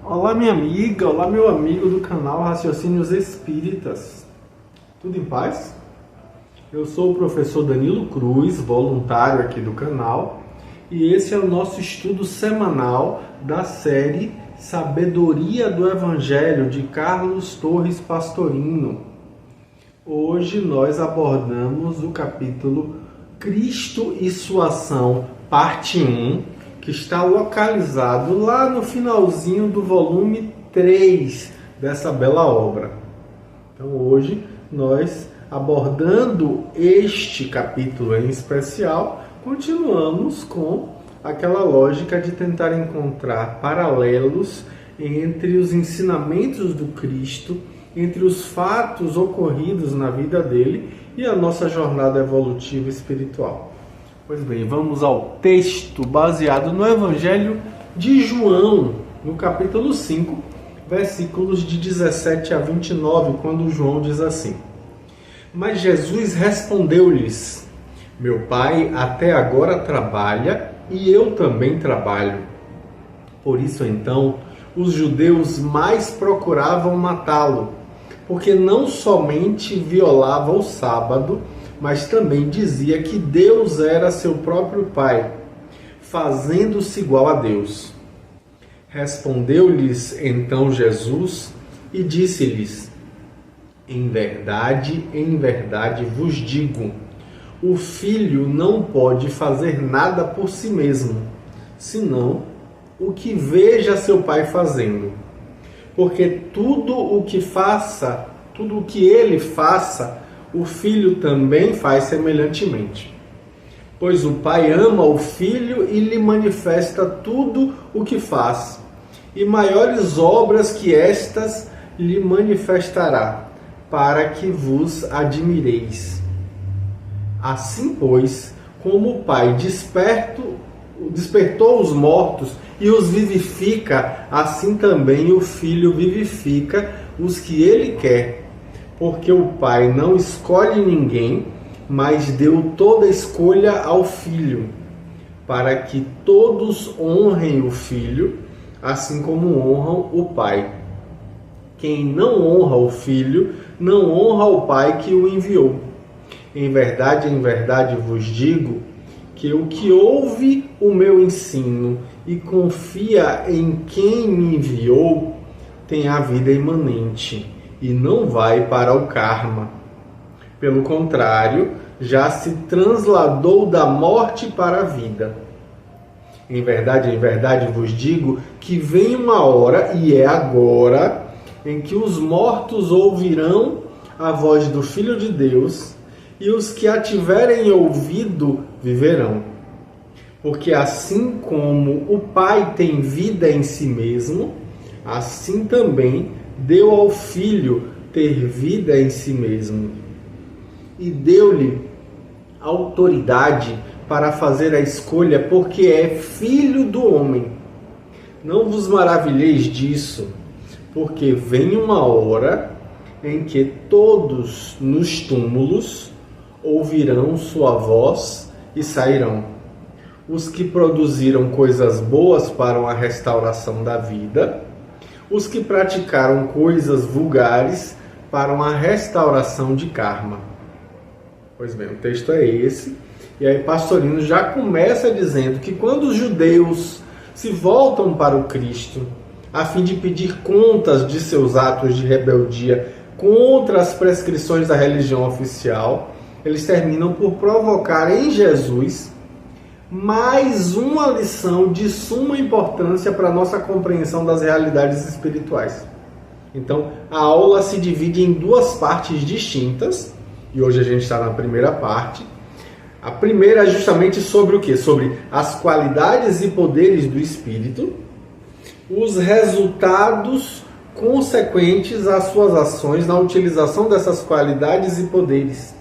Olá, minha amiga, olá, meu amigo do canal Raciocínios Espíritas. Tudo em paz? Eu sou o professor Danilo Cruz, voluntário aqui do canal, e esse é o nosso estudo semanal da série Sabedoria do Evangelho de Carlos Torres Pastorino. Hoje nós abordamos o capítulo Cristo e sua ação, parte 1, que está localizado lá no finalzinho do volume 3 dessa bela obra. Então hoje nós, abordando este capítulo em especial, continuamos com aquela lógica de tentar encontrar paralelos entre os ensinamentos do Cristo, entre os fatos ocorridos na vida dele e a nossa jornada evolutiva espiritual. Pois bem, vamos ao texto baseado no Evangelho de João, no capítulo 5, versículos de 17 a 29, quando João diz assim: Mas Jesus respondeu-lhes: Meu Pai até agora trabalha e eu também trabalho. Por isso então os judeus mais procuravam matá-lo, porque não somente violava o sábado, mas também dizia que Deus era seu próprio Pai, fazendo-se igual a Deus. Respondeu-lhes então Jesus e disse-lhes: em verdade vos digo, o Filho não pode fazer nada por si mesmo, senão o que veja seu Pai fazendo. Porque tudo o que ele faça, o Filho também faz semelhantemente. Pois o Pai ama o Filho e lhe manifesta tudo o que faz, e maiores obras que estas lhe manifestará, para que vos admireis. Assim, pois, como o Pai despertou os mortos e os vivifica, assim também o Filho vivifica os que ele quer. Porque o Pai não escolhe ninguém, mas deu toda a escolha ao Filho, para que todos honrem o Filho, assim como honram o Pai. Quem não honra o Filho, não honra o Pai que o enviou. Em verdade vos digo, que o que ouve o meu ensino e confia em quem me enviou, tem a vida imanente e não vai para o karma. Pelo contrário, já se transladou da morte para a vida. Em verdade vos digo que vem uma hora, e é agora, em que os mortos ouvirão a voz do Filho de Deus, e os que a tiverem ouvido viverão. Porque assim como o Pai tem vida em si mesmo, assim também deu ao Filho ter vida em si mesmo. E deu-lhe autoridade para fazer a escolha, porque é Filho do homem. Não vos maravilheis disso, porque vem uma hora em que todos nos túmulos ouvirão sua voz e sairão. Os que produziram coisas boas para a restauração da vida, os que praticaram coisas vulgares para uma restauração de karma. Pois bem, o texto é esse. E aí Pastorino já começa dizendo que quando os judeus se voltam para o Cristo, a fim de pedir contas de seus atos de rebeldia contra as prescrições da religião oficial, eles terminam por provocar em Jesus mais uma lição de suma importância para a nossa compreensão das realidades espirituais. Então, a aula se divide em duas partes distintas, e hoje a gente está na primeira parte. A primeira é justamente sobre o quê? Sobre as qualidades e poderes do Espírito, os resultados consequentes às suas ações na utilização dessas qualidades e poderes.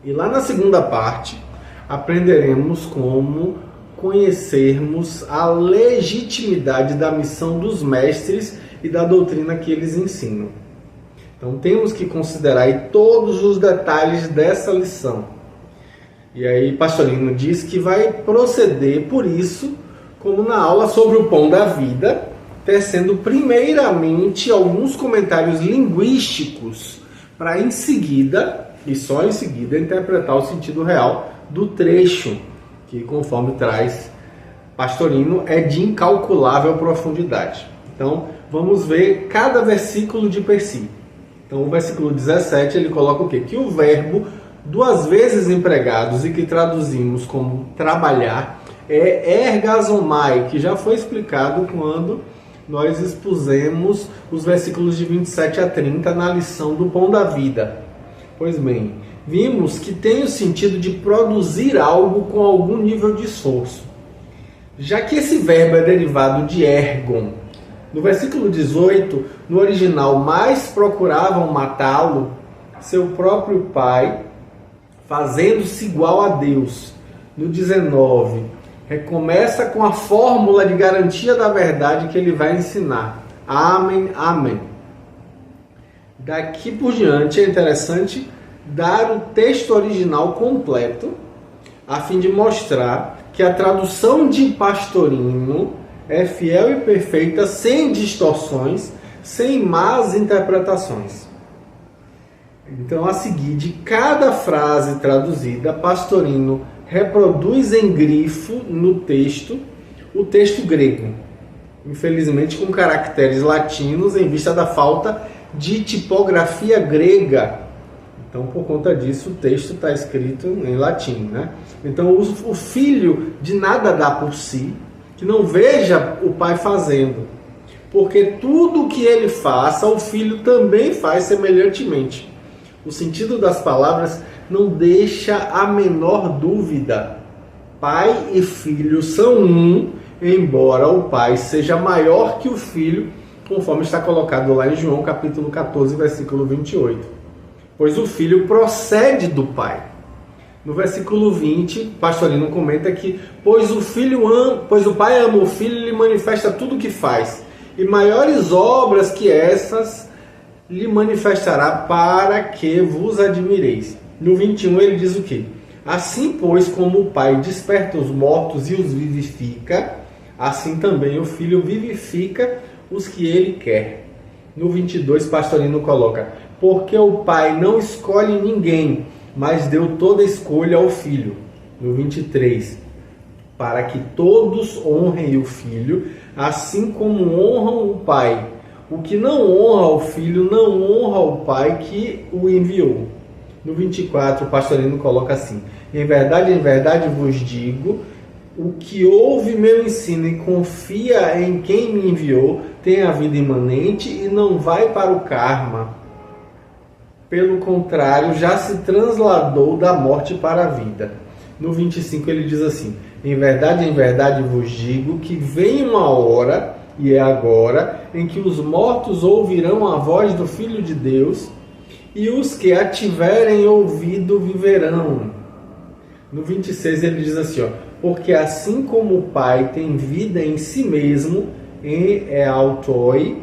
E lá na segunda parte, aprenderemos como conhecermos a legitimidade da missão dos mestres e da doutrina que eles ensinam. Então temos que considerar aí todos os detalhes dessa lição. E aí Pastorino diz que vai proceder por isso, como na aula sobre o pão da vida, tecendo primeiramente alguns comentários linguísticos para em seguida, e só em seguida, interpretar o sentido real do trecho, que conforme traz Pastorino é de incalculável profundidade. Então vamos ver cada versículo de per si. Então o versículo 17 ele coloca o quê? Que o verbo duas vezes empregados e que traduzimos como trabalhar é ergazomai, que já foi explicado quando nós expusemos os versículos de 27 a 30 na lição do Pão da Vida. Pois bem, vimos que tem o sentido de produzir algo com algum nível de esforço. Já que esse verbo é derivado de ergon, no versículo 18, no original, mais procuravam matá-lo, seu próprio pai, fazendo-se igual a Deus. No 19, recomeça com a fórmula de garantia da verdade que ele vai ensinar. Amém, amém. Daqui por diante é interessante dar o texto original completo, a fim de mostrar que a tradução de Pastorino é fiel e perfeita, sem distorções, sem más interpretações. Então, a seguir, de cada frase traduzida, Pastorino reproduz em grifo no texto o texto grego, infelizmente com caracteres latinos em vista da falta de tipografia grega. Então, por conta disso, o texto está escrito em latim, né? Então, o filho de nada dá por si, que não veja o pai fazendo, porque tudo o que ele faça, o filho também faz semelhantemente. O sentido das palavras não deixa a menor dúvida. Pai e filho são um, embora o pai seja maior que o filho, conforme está colocado lá em João capítulo 14, versículo 28. Pois o filho procede do pai. No versículo 20, Pastorino comenta que pois o pai ama o filho e lhe manifesta tudo o que faz, e maiores obras que essas lhe manifestará para que vos admireis. No 21 ele diz o quê? Assim, pois, como o pai desperta os mortos e os vivifica, assim também o filho vivifica os que ele quer. No 22, Pastorino coloca: porque o pai não escolhe ninguém, mas deu toda a escolha ao filho. No 23, para que todos honrem o filho, assim como honram o pai. O que não honra o filho, não honra o pai que o enviou. No 24, o Pastorino coloca assim: em verdade vos digo, o que ouve meu ensino e confia em quem me enviou, tem a vida imanente e não vai para o karma. Pelo contrário, já se transladou da morte para a vida. No 25 ele diz assim: em verdade vos digo que vem uma hora, e é agora, em que os mortos ouvirão a voz do Filho de Deus, e os que a tiverem ouvido viverão. No 26 ele diz assim, porque assim como o Pai tem vida em si mesmo, é autoi,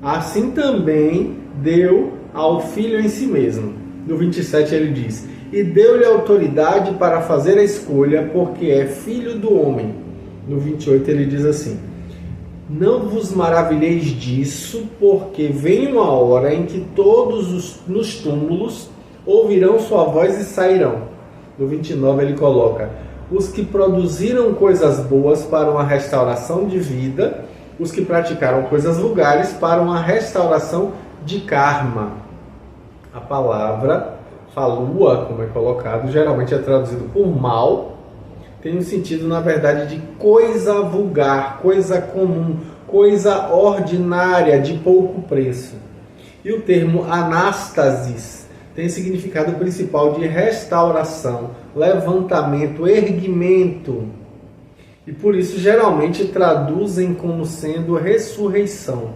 assim também deu ao Filho em si mesmo. No 27 ele diz: e deu-lhe autoridade para fazer a escolha, porque é filho do homem. No 28 ele diz assim: não vos maravilheis disso, porque vem uma hora em que todos nos túmulos ouvirão sua voz e sairão. No 29 ele coloca: os que produziram coisas boas para uma restauração de vida, os que praticaram coisas vulgares para uma restauração de karma. A palavra falua, como é colocado, geralmente é traduzido por mal, tem um sentido, na verdade, de coisa vulgar, coisa comum, coisa ordinária, de pouco preço. E o termo anástasis tem significado principal de restauração, levantamento, erguimento. E por isso, geralmente, traduzem como sendo ressurreição.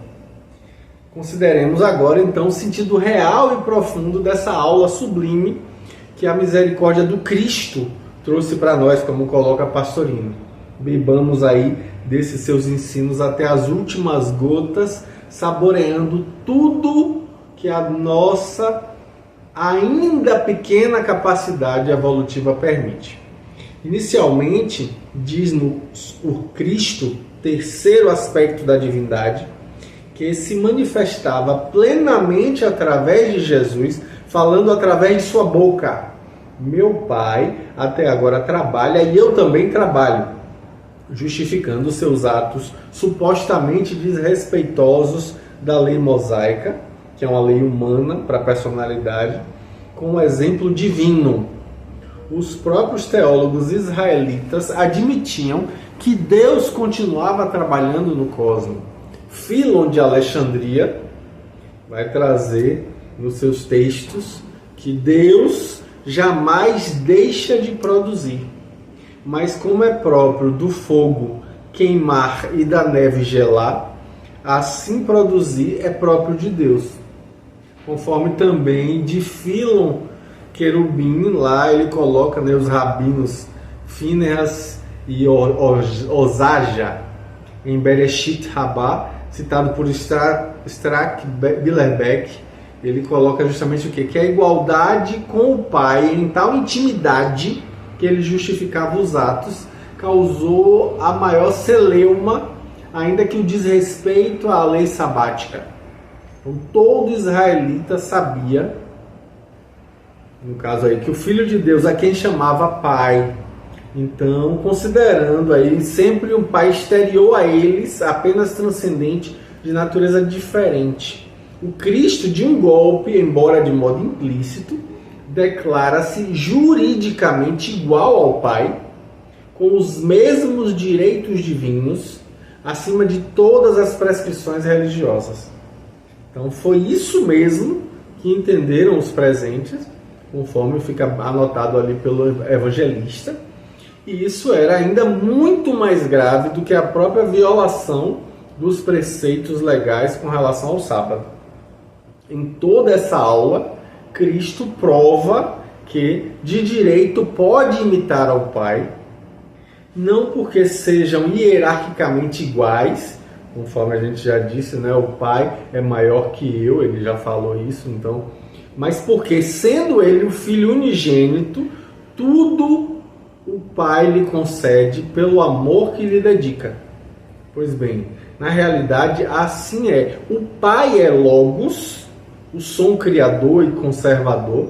Consideremos agora, então, o sentido real e profundo dessa aula sublime que a misericórdia do Cristo trouxe para nós, como coloca Pastorino. Bebamos aí desses seus ensinos até as últimas gotas, saboreando tudo que a nossa ainda pequena capacidade evolutiva permite. Inicialmente, diz-nos o Cristo, terceiro aspecto da divindade, que se manifestava plenamente através de Jesus, falando através de sua boca. Meu Pai até agora trabalha e eu também trabalho, justificando seus atos supostamente desrespeitosos da lei mosaica, que é uma lei humana para a personalidade, com um exemplo divino. Os próprios teólogos israelitas admitiam que Deus continuava trabalhando no cosmos. Fílon de Alexandria vai trazer nos seus textos que Deus jamais deixa de produzir, mas como é próprio do fogo queimar e da neve gelar, assim produzir é próprio de Deus. Conforme também de Fílon Querubim, lá ele coloca, né, os rabinos Fínehas e Osaja em Bereshit Rabbah, citado por Strack Billerbeck. Ele coloca justamente o quê? Que a igualdade com o Pai, em tal intimidade que ele justificava os atos, causou a maior celeuma, ainda que o desrespeito à lei sabática. Então, todo israelita sabia, no caso aí, que o Filho de Deus, a quem chamava Pai, então, considerando aí sempre um Pai exterior a eles, apenas transcendente, de natureza diferente. O Cristo, de um golpe, embora de modo implícito, declara-se juridicamente igual ao Pai, com os mesmos direitos divinos, acima de todas as prescrições religiosas. Então foi isso mesmo que entenderam os presentes, conforme fica anotado ali pelo evangelista, e isso era ainda muito mais grave do que a própria violação dos preceitos legais com relação ao sábado. Em toda essa aula, Cristo prova que de direito pode imitar ao Pai, não porque sejam hierarquicamente iguais, conforme a gente já disse, né? O Pai é maior que eu, ele já falou isso, então, mas porque, sendo ele o Filho unigênito, tudo o Pai lhe concede pelo amor que lhe dedica. Pois bem, na realidade, assim é. O Pai é Logos, o som criador e conservador,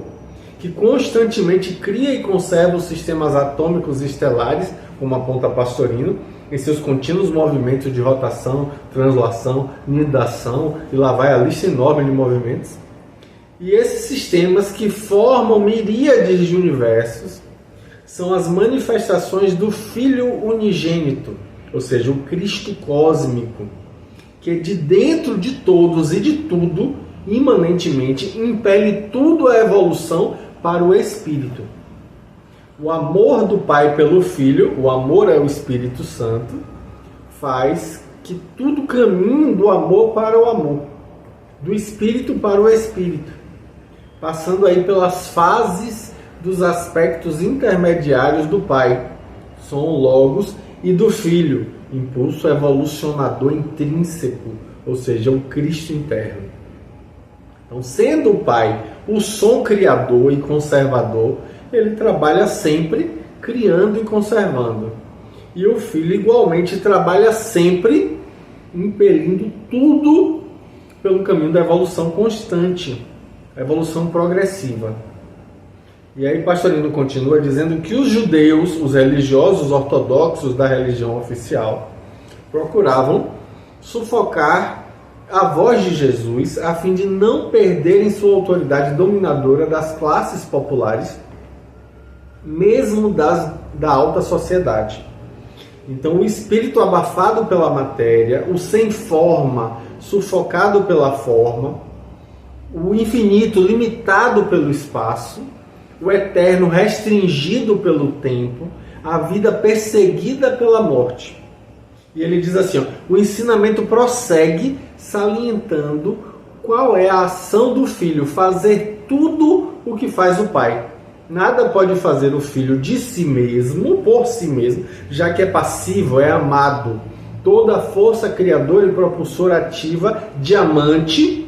que constantemente cria e conserva os sistemas atômicos e estelares, como aponta Pastorino, em seus contínuos movimentos de rotação, translação, nidação, e lá vai a lista enorme de movimentos. E esses sistemas que formam miríades de universos são as manifestações do Filho unigênito, ou seja, o Cristo cósmico, que de dentro de todos e de tudo, imanentemente, impele tudo a evolução para o Espírito. O amor do Pai pelo Filho, o amor é o Espírito Santo, faz que tudo caminhe do amor para o amor, do Espírito para o Espírito, passando aí pelas fases dos aspectos intermediários do Pai, som, logos, e do Filho, impulso evolucionador intrínseco, ou seja, o Cristo interno. Então, sendo o Pai o som criador e conservador, ele trabalha sempre criando e conservando. E o Filho igualmente trabalha sempre impelindo tudo pelo caminho da evolução constante, a evolução progressiva. E aí Pastorino continua dizendo que os judeus, os religiosos ortodoxos da religião oficial, procuravam sufocar a voz de Jesus a fim de não perderem sua autoridade dominadora das classes populares, mesmo da alta sociedade. Então o espírito abafado pela matéria, o sem forma, sufocado pela forma, o infinito limitado pelo espaço, o eterno restringido pelo tempo, a vida perseguida pela morte. E ele diz assim, ó, o ensinamento prossegue salientando qual é a ação do Filho, fazer tudo o que faz o Pai. Nada pode fazer o Filho de si mesmo, por si mesmo, já que é passivo, é amado. Toda a força criadora e propulsora ativa, diamante,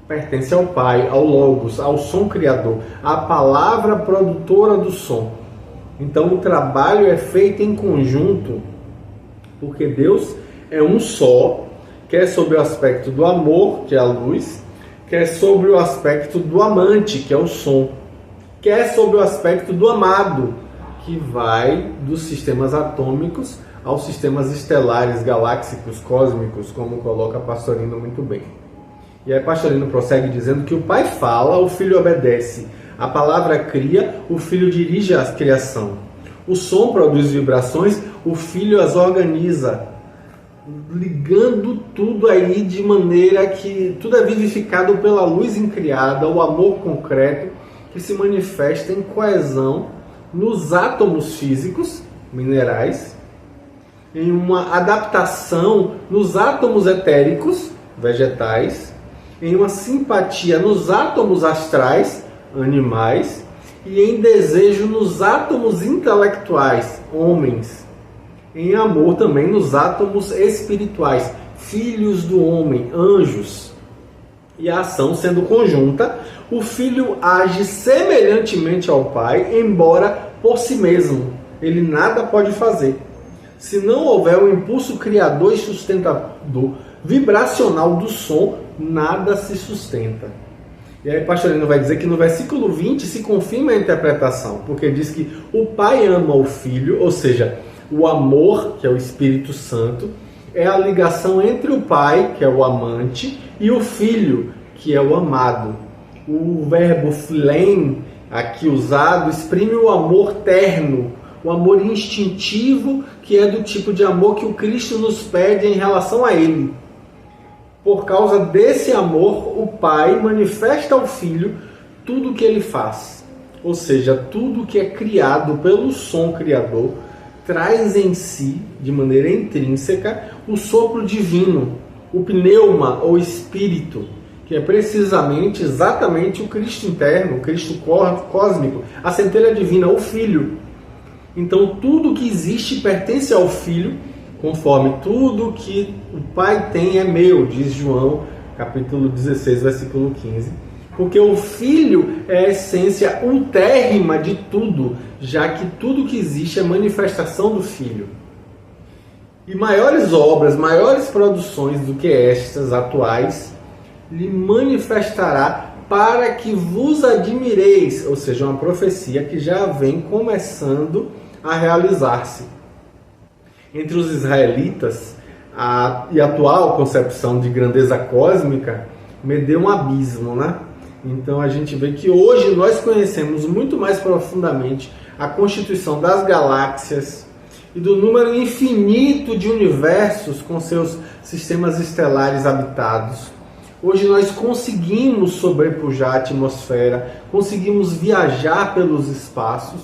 pertence ao Pai, ao Logos, ao som criador, à palavra produtora do som. Então o trabalho é feito em conjunto Porque Deus é um só, quer sobre o aspecto do amor, que é a luz, quer sobre o aspecto do amante, que é o som, quer sobre o aspecto do amado, que vai dos sistemas atômicos aos sistemas estelares, galáxicos, cósmicos, como coloca Pastorino muito bem. E aí Pastorino prossegue dizendo que o Pai fala, o Filho obedece. A palavra cria, o Filho dirige a criação. O som produz vibrações, o Filho as organiza. Ligando tudo aí de maneira que tudo é vivificado pela luz incriada, o amor concreto, que se manifesta em coesão nos átomos físicos, minerais, em uma adaptação nos átomos etéricos, vegetais, em uma simpatia nos átomos astrais, animais, e em desejo nos átomos intelectuais, homens, em amor também nos átomos espirituais, filhos do homem, anjos. E a ação sendo conjunta, o Filho age semelhantemente ao Pai, embora por si mesmo. Ele nada pode fazer. Se não houver o impulso criador e sustentador vibracional do som, nada se sustenta. E aí Pastorino vai dizer que no versículo 20 se confirma a interpretação, porque diz que o Pai ama o Filho, ou seja, o amor, que é o Espírito Santo, é a ligação entre o Pai, que é o amante, e o Filho, que é o amado. O verbo philem, aqui usado, exprime o amor terno, o amor instintivo, que é do tipo de amor que o Cristo nos pede em relação a Ele. Por causa desse amor, o Pai manifesta ao Filho tudo o que Ele faz. Ou seja, tudo que é criado pelo som criador traz em si, de maneira intrínseca, o sopro divino, o pneuma ou espírito, que é precisamente, exatamente o Cristo interno, o Cristo cósmico, a centelha divina, o Filho. Então tudo que existe pertence ao Filho, conforme tudo que o Pai tem é meu, diz João, capítulo 16, versículo 15. Porque o Filho é a essência ultérrima de tudo, já que tudo que existe é manifestação do Filho. E maiores obras, maiores produções do que estas atuais, lhe manifestará para que vos admireis, ou seja, uma profecia que já vem começando a realizar-se. Entre os israelitas, a atual concepção de grandeza cósmica medeu um abismo, né? Então a gente vê que hoje nós conhecemos muito mais profundamente a constituição das galáxias e do número infinito de universos com seus sistemas estelares habitados. Hoje nós conseguimos sobrepujar a atmosfera, conseguimos viajar pelos espaços,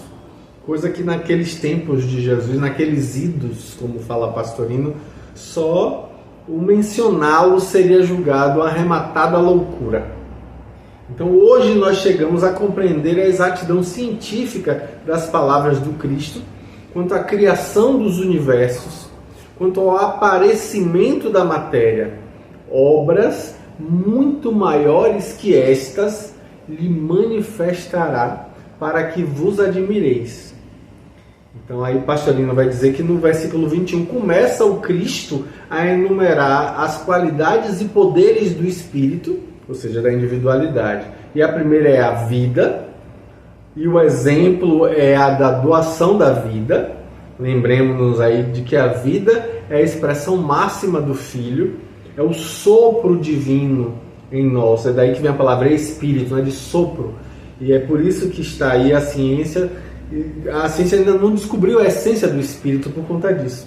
coisa que naqueles tempos de Jesus, naqueles idos, como fala Pastorino, só o mencioná-lo seria julgado arrematado à loucura. Então hoje nós chegamos a compreender a exatidão científica das palavras do Cristo quanto à criação dos universos, quanto ao aparecimento da matéria. Obras muito maiores que estas lhe manifestará para que vos admireis. Então aí Pastorino vai dizer que no versículo 21 começa o Cristo a enumerar as qualidades e poderes do Espírito, ou seja, da individualidade. E a primeira é a vida, e o exemplo é a da doação da vida. Lembremos-nos aí de que a vida é a expressão máxima do Filho, é o sopro divino em nós. É daí que vem a palavra espírito, né, de sopro. E é por isso que está aí a ciência. A ciência ainda não descobriu a essência do espírito por conta disso.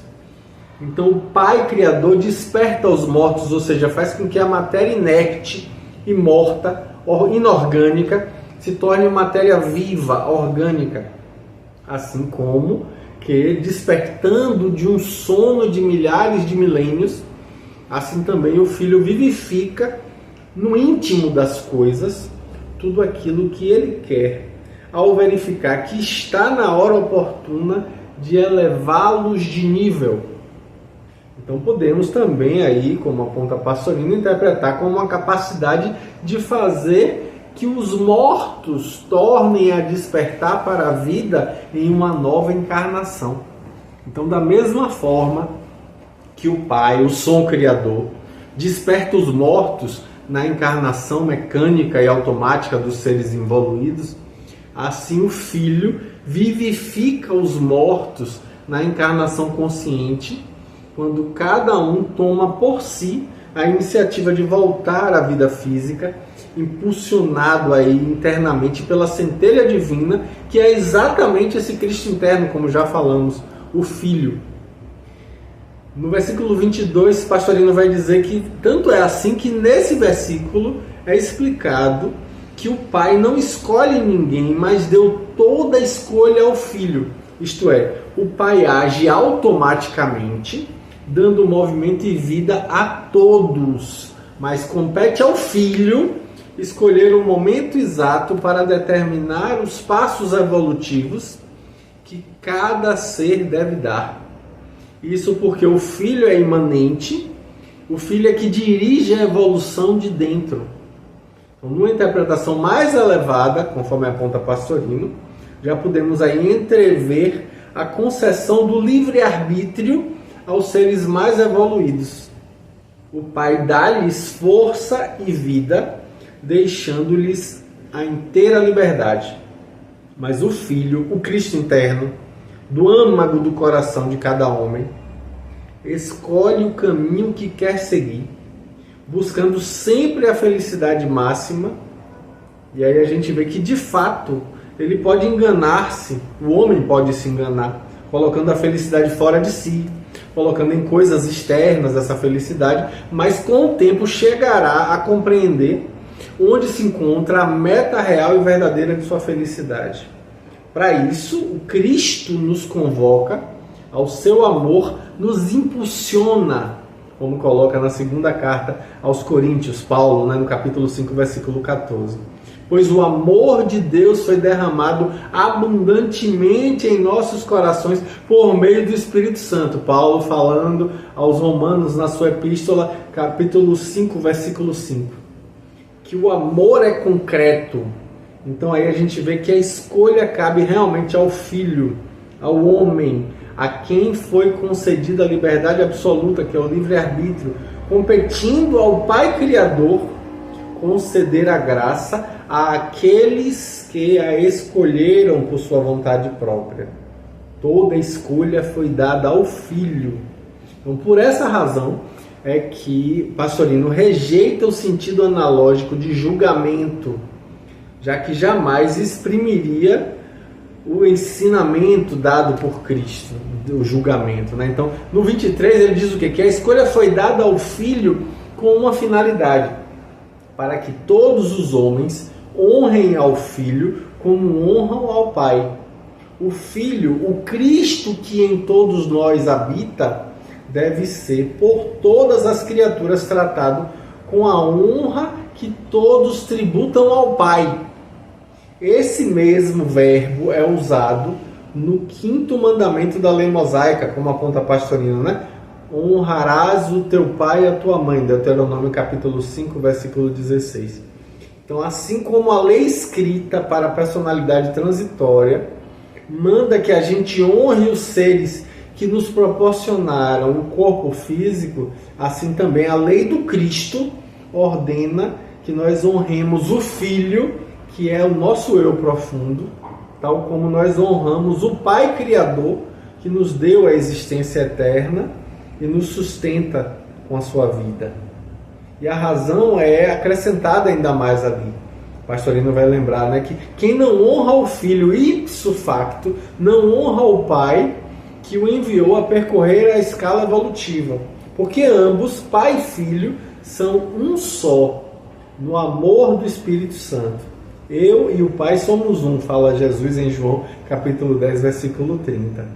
Então o Pai Criador desperta os mortos, ou seja, faz com que a matéria inerte e morta, inorgânica, se torne matéria viva, orgânica. Assim como que, despertando de um sono de milhares de milênios, assim também o Filho vivifica no íntimo das coisas tudo aquilo que Ele quer, ao verificar que está na hora oportuna de elevá-los de nível. Então podemos também aí, como aponta Pastorino, interpretar como uma capacidade de fazer que os mortos tornem a despertar para a vida em uma nova encarnação. Então, da mesma forma que o Pai, o som criador, desperta os mortos na encarnação mecânica e automática dos seres evoluídos, assim o Filho vivifica os mortos na encarnação consciente, quando cada um toma por si a iniciativa de voltar à vida física, impulsionado aí internamente pela centelha divina, que é exatamente esse Cristo interno, como já falamos, o Filho. No versículo 22, Pastorino vai dizer que tanto é assim que nesse versículo é explicado que o Pai não escolhe ninguém, mas deu toda a escolha ao Filho. Isto é, o Pai age automaticamente, dando movimento e vida a todos, mas compete ao Filho escolher o momento exato para determinar os passos evolutivos que cada ser deve dar. Isso porque o Filho é imanente, o Filho é que dirige a evolução de dentro. Então, numa interpretação mais elevada, conforme aponta Pastorino, já podemos aí entrever a concessão do livre-arbítrio aos seres mais evoluídos. O Pai dá-lhes força e vida, deixando-lhes a inteira liberdade. Mas o Filho, o Cristo interno, do âmago do coração de cada homem, escolhe o caminho que quer seguir, buscando sempre a felicidade máxima. E aí a gente vê que de fato ele pode enganar-se, o homem pode se enganar, colocando a felicidade fora de si, colocando em coisas externas essa felicidade, mas com o tempo chegará a compreender onde se encontra a meta real e verdadeira de sua felicidade. Para isso, o Cristo nos convoca ao seu amor, nos impulsiona, como coloca na segunda carta aos Coríntios, Paulo, no capítulo 5, versículo 14. Pois o amor de Deus foi derramado abundantemente em nossos corações por meio do Espírito Santo. Paulo falando aos Romanos na sua epístola, capítulo 5, versículo 5. Que o amor é concreto. Então aí a gente vê que a escolha cabe realmente ao Filho, ao homem, a quem foi concedida a liberdade absoluta, que é o livre-arbítrio, competindo ao Pai Criador conceder a graça àqueles que a escolheram por sua vontade própria. Toda a escolha foi dada ao Filho. Então, por essa razão é que Pastorino rejeita o sentido analógico de julgamento, já que jamais exprimiria o ensinamento dado por Cristo, o julgamento, né? Então, no 23 ele diz o quê? Que a escolha foi dada ao Filho com uma finalidade, para que todos os homens honrem ao Filho como honram ao Pai. O Filho, o Cristo que em todos nós habita, deve ser por todas as criaturas tratado com a honra que todos tributam ao Pai. Esse mesmo verbo é usado no 5º mandamento da lei mosaica, como aponta Pastorino, né? Honrarás o teu pai e a tua mãe, Deuteronômio capítulo 5, versículo 16. Então, assim como a lei escrita para a personalidade transitória manda que a gente honre os seres que nos proporcionaram o corpo físico, assim também a lei do Cristo ordena que nós honremos o Filho, que é o nosso eu profundo, tal como nós honramos o Pai Criador, que nos deu a existência eterna e nos sustenta com a sua vida. E a razão é acrescentada ainda mais ali. O Pastorino vai lembrar, né, que quem não honra o Filho ipso facto, não honra o Pai que o enviou a percorrer a escala evolutiva. Porque ambos, Pai e Filho, são um só, no amor do Espírito Santo. Eu e o Pai somos um, fala Jesus em João capítulo 10, versículo 30.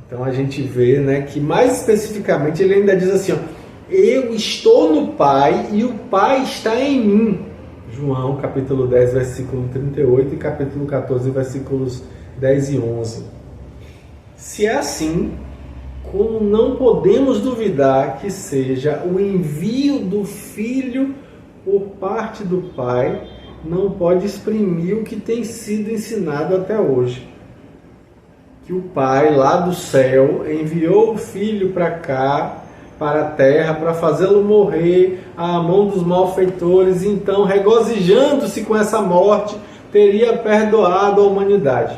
Então a gente vê, né, que mais especificamente ele ainda diz assim, ó, eu estou no Pai e o Pai está em mim. João capítulo 10, versículo 38 e capítulo 14, versículos 10 e 11. Se é assim, como não podemos duvidar que seja o envio do Filho por parte do Pai, não pode exprimir o que tem sido ensinado até hoje. que o Pai lá do céu enviou o Filho para cá, para a terra, para fazê-lo morrer à mão dos malfeitores, e então, regozijando-se com essa morte, teria perdoado a humanidade.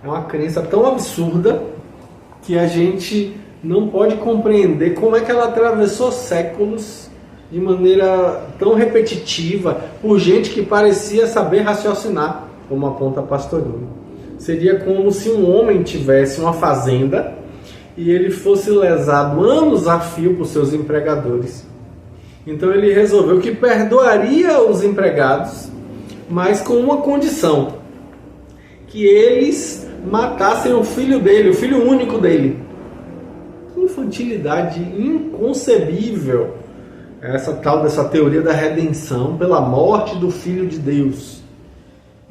É uma crença tão absurda que a gente não pode compreender como é que ela atravessou séculos de maneira tão repetitiva por gente que parecia saber raciocinar, como aponta Pastorino. Seria como se um homem tivesse uma fazenda e ele fosse lesado anos a fio por seus empregadores. Então ele resolveu que perdoaria os empregados, mas com uma condição: que eles matassem o filho dele, o filho único dele. Que infantilidade inconcebível essa tal dessa teoria da redenção pela morte do Filho de Deus.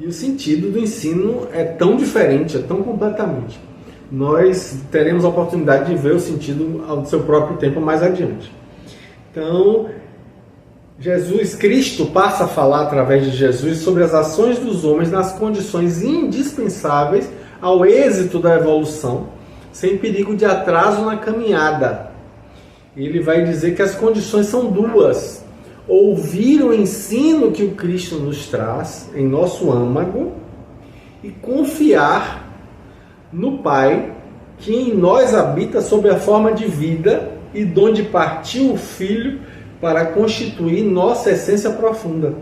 E o sentido do ensino é tão diferente, é tão completamente. Nós teremos a oportunidade de ver o sentido ao seu próprio tempo mais adiante. Então, Jesus Cristo passa a falar através de Jesus sobre as ações dos homens nas condições indispensáveis ao êxito da evolução, sem perigo de atraso na caminhada. Ele vai dizer que as condições são duas: ouvir o ensino que o Cristo nos traz em nosso âmago e confiar no Pai, que em nós habita sob a forma de vida e donde partiu o Filho para constituir nossa essência profunda.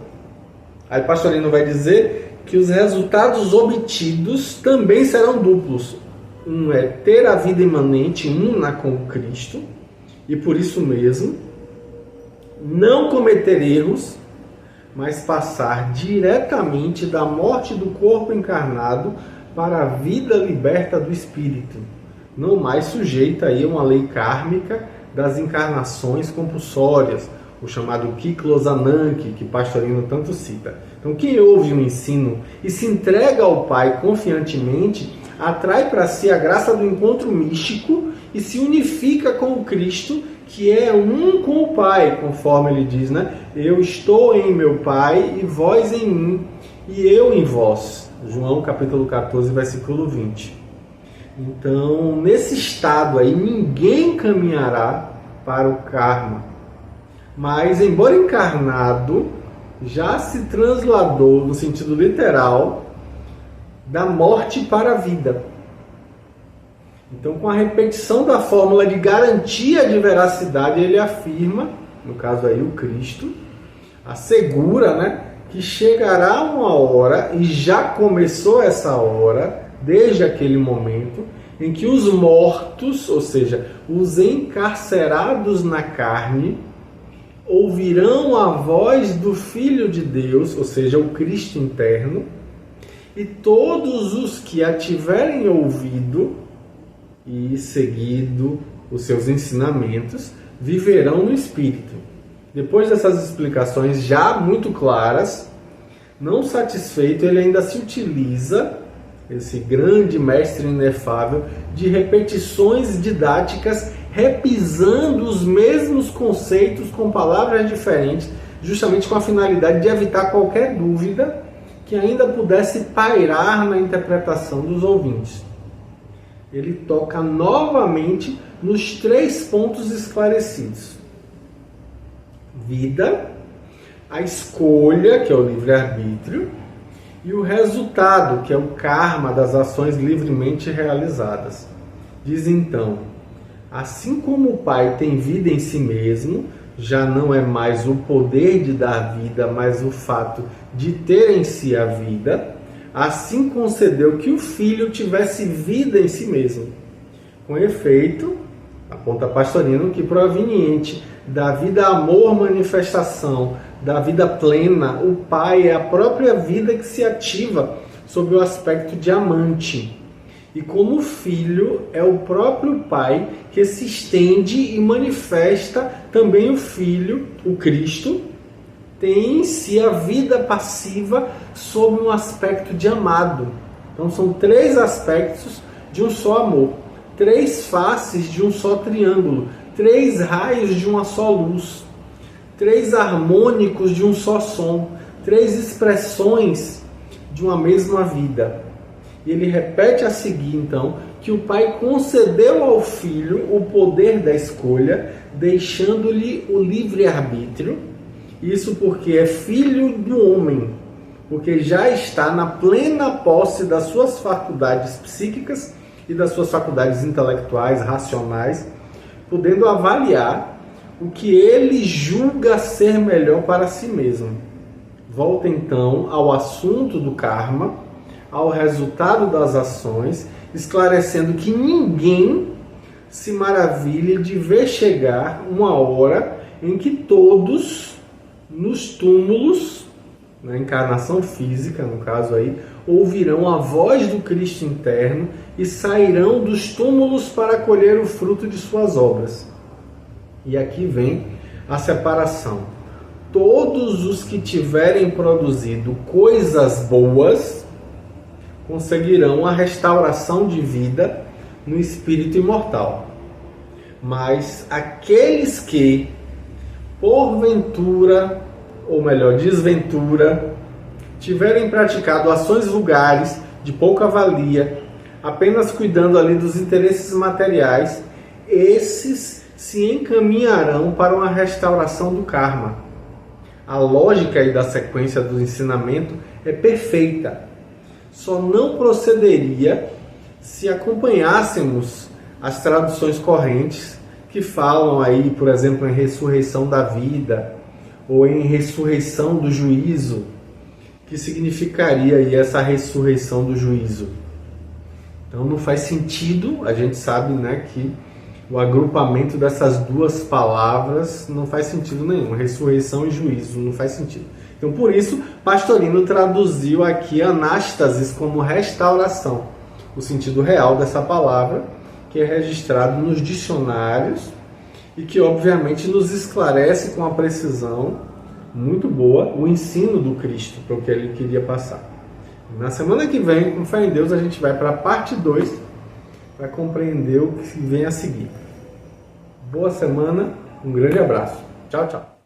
Aí Pastorino vai dizer que os resultados obtidos também serão duplos. Um é ter a vida imanente una com Cristo e por isso mesmo não cometer erros, mas passar diretamente da morte do corpo encarnado para a vida liberta do espírito, não mais sujeita aí a uma lei kármica das encarnações compulsórias, o chamado Kiklos Ananke, que Pastorino tanto cita. Então, quem ouve o ensino e se entrega ao Pai confiantemente, atrai para si a graça do encontro místico e se unifica com o Cristo, que é um com o Pai, conforme ele diz, né? Eu estou em meu Pai e vós em mim, e eu em vós. João capítulo 14, versículo 20. Então, nesse estado aí, ninguém caminhará para o karma. Mas, embora encarnado, já se trasladou, no sentido literal, da morte para a vida. Então, com a repetição da fórmula de garantia de veracidade, ele afirma, no caso aí o Cristo, assegura, né, que chegará uma hora, e já começou essa hora, desde aquele momento, em que os mortos, ou seja, os encarcerados na carne, ouvirão a voz do Filho de Deus, ou seja, o Cristo interno, e todos os que a tiverem ouvido e seguido os seus ensinamentos, viverão no Espírito. Depois dessas explicações já muito claras, não satisfeito, ele ainda se utiliza, esse grande mestre inefável, de repetições didáticas, repisando os mesmos conceitos com palavras diferentes, justamente com a finalidade de evitar qualquer dúvida que ainda pudesse pairar na interpretação dos ouvintes. Ele toca novamente nos 3 pontos esclarecidos: vida, a escolha, que é o livre-arbítrio, e o resultado, que é o karma das ações livremente realizadas. Diz então: assim como o Pai tem vida em si mesmo, já não é mais o poder de dar vida, mas o fato de ter em si a vida, assim concedeu que o Filho tivesse vida em si mesmo. Com efeito, aponta Pastorino, que proveniente da vida amor manifestação, da vida plena, o Pai é a própria vida que se ativa sob o aspecto de amante. E como o Filho é o próprio Pai que se estende e manifesta também o Filho, o Cristo, tem em si a vida passiva sob um aspecto de amado. Então são 3 aspectos de um só amor, 3 faces de um só triângulo, 3 raios de uma só luz, 3 harmônicos de um só som, 3 expressões de uma mesma vida. E ele repete a seguir, então, que o pai concedeu ao filho o poder da escolha, deixando-lhe o livre-arbítrio. Isso porque é filho do homem, porque já está na plena posse das suas faculdades psíquicas e das suas faculdades intelectuais, racionais, podendo avaliar o que ele julga ser melhor para si mesmo. Volta então ao assunto do karma, ao resultado das ações, esclarecendo que ninguém se maravilhe de ver chegar uma hora em que todos nos túmulos, na encarnação física, no caso aí, ouvirão a voz do Cristo interno e sairão dos túmulos para colher o fruto de suas obras. E aqui vem a separação. Todos os que tiverem produzido coisas boas conseguirão a restauração de vida no espírito imortal. Mas aqueles que, porventura, ou melhor, desventura, tiverem praticado ações vulgares de pouca valia, apenas cuidando ali dos interesses materiais, esses se encaminharão para uma restauração do karma. A lógica aí da sequência do ensinamento é perfeita. Só não procederia se acompanhássemos as traduções correntes que falam aí, por exemplo, em ressurreição da vida ou em ressurreição do juízo. Que significaria aí essa ressurreição do juízo? Então não faz sentido, a gente sabe, né, que o agrupamento dessas duas palavras não faz sentido nenhum. Ressurreição e juízo não faz sentido. Então por isso, Pastorino traduziu aqui anástasis como restauração, o sentido real dessa palavra, que é registrado nos dicionários e que obviamente nos esclarece com uma precisão muito boa o ensino do Cristo para o que ele queria passar. Na semana que vem, com fé em Deus, a gente vai para a parte 2 para compreender o que vem a seguir. Boa semana, um grande abraço. Tchau, tchau.